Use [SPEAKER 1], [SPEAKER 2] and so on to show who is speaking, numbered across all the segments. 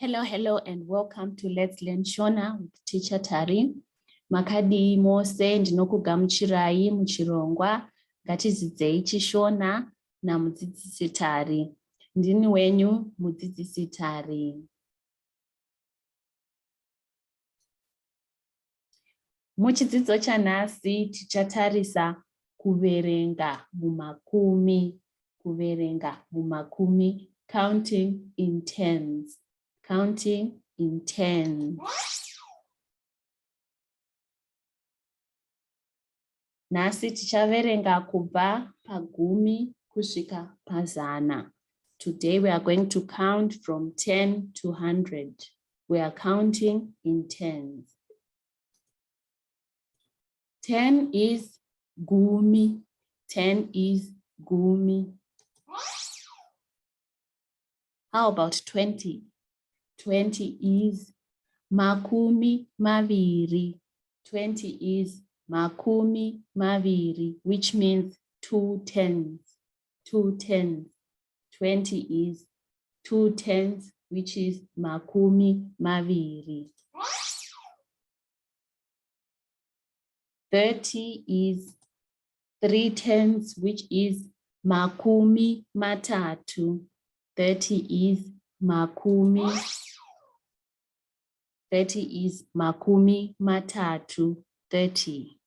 [SPEAKER 1] Hello, and welcome to Let's Learn Shona with Teacher Tari. Makadi mose ndinokugamuchirai muchirongwa ngatidzidzei chiShona namudzidzisi Tari. Ndini wenyu mudzidzisi Tari. Muchidzidzo chanhasi tichatarisa kuverenga mumakumi. Kuverenga mumakumi, counting in tens. Counting in tens. Nasi tichaverenga kubva pagumi kusvika pazana. Today we are going to count from 10 to 100. We are counting in tens. 10 is gumi. 10 is gumi. How about 20? 20 is makumi maviri. 20 is makumi maviri, which means 2 tens. 2 tens. 20 is 2 tens, which is makumi maviri. 30 is 3 tens, which is makumi matatu. 30 is makumi. 30 is makumi matatu. 30.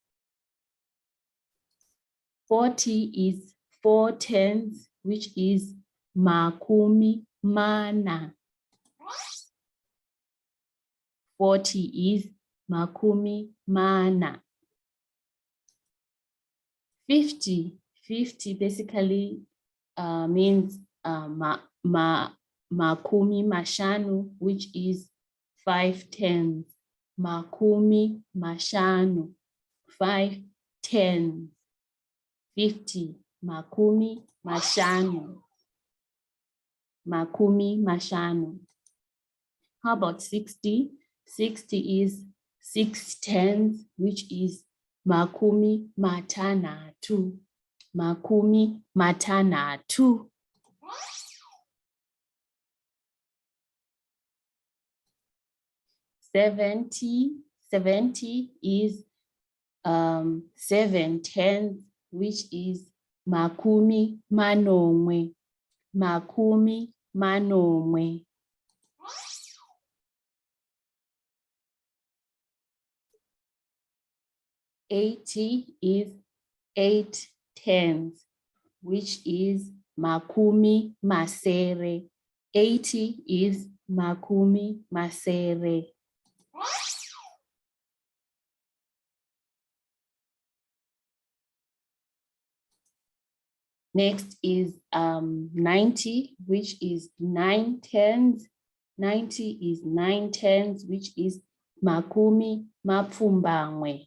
[SPEAKER 1] 40 is 4 tens, which is makumi mana. 40 is makumi mana. 50 basically means makumi mashanu, which is 5 tens. Makumi mashanu, 5 tens. 50 makumi mashanu. Makumi mashanu. How about 60? 60 is 6 tens, which is makumi matanatu. Makumi matanatu. 70 is 7 tens, which is makumi manomwe. Makumi manomwe. 80 is 8 tens, which is makumi masere. 80 is makumi masere. Next is 90, which is 9 tens. 90 is 9 tens, which is makumi mapfumbamwe.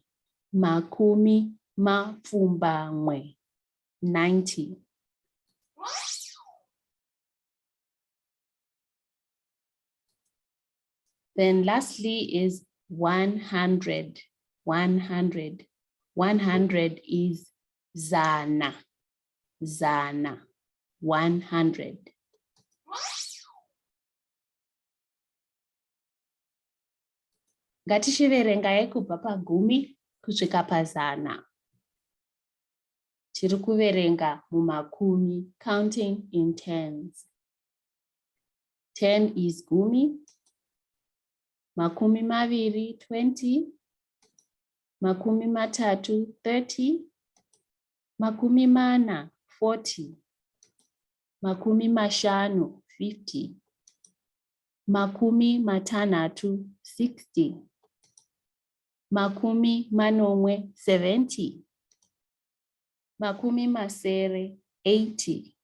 [SPEAKER 1] Makumi mapfumbamwe. 90. Then lastly is 100. 100. 100 is zana. Zana. 100. Ngatishiverengai kubva pagumi kusvika pazana. Tiri kuverenga mumakumi, counting in tens. 10 is gumi. Makumi maviri, 20. Makumi matatu, 30. Makumi mana, 40. Makumi mashanu, 50. Makumi matanatu, 60. Makumi manomwe, 70. Makumi masere, 80.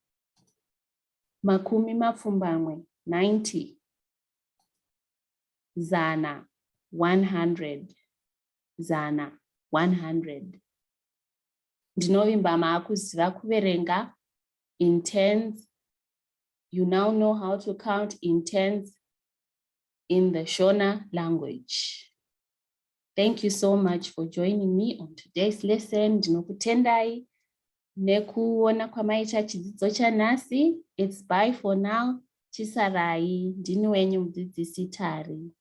[SPEAKER 1] Makumi mapfumbamwe, 90. Zana, 100. Zana, 100. Ndinovimba maakuziva kuverenga in tens. You now know how to count in tens in the Shona language. Thank you so much for joining me on today's lesson. Ndinokutendai nekuona kwamaita chidzidzo chanhasi. It's bye for now. Chisarai, ndini wenyu mudzidzisi Tari.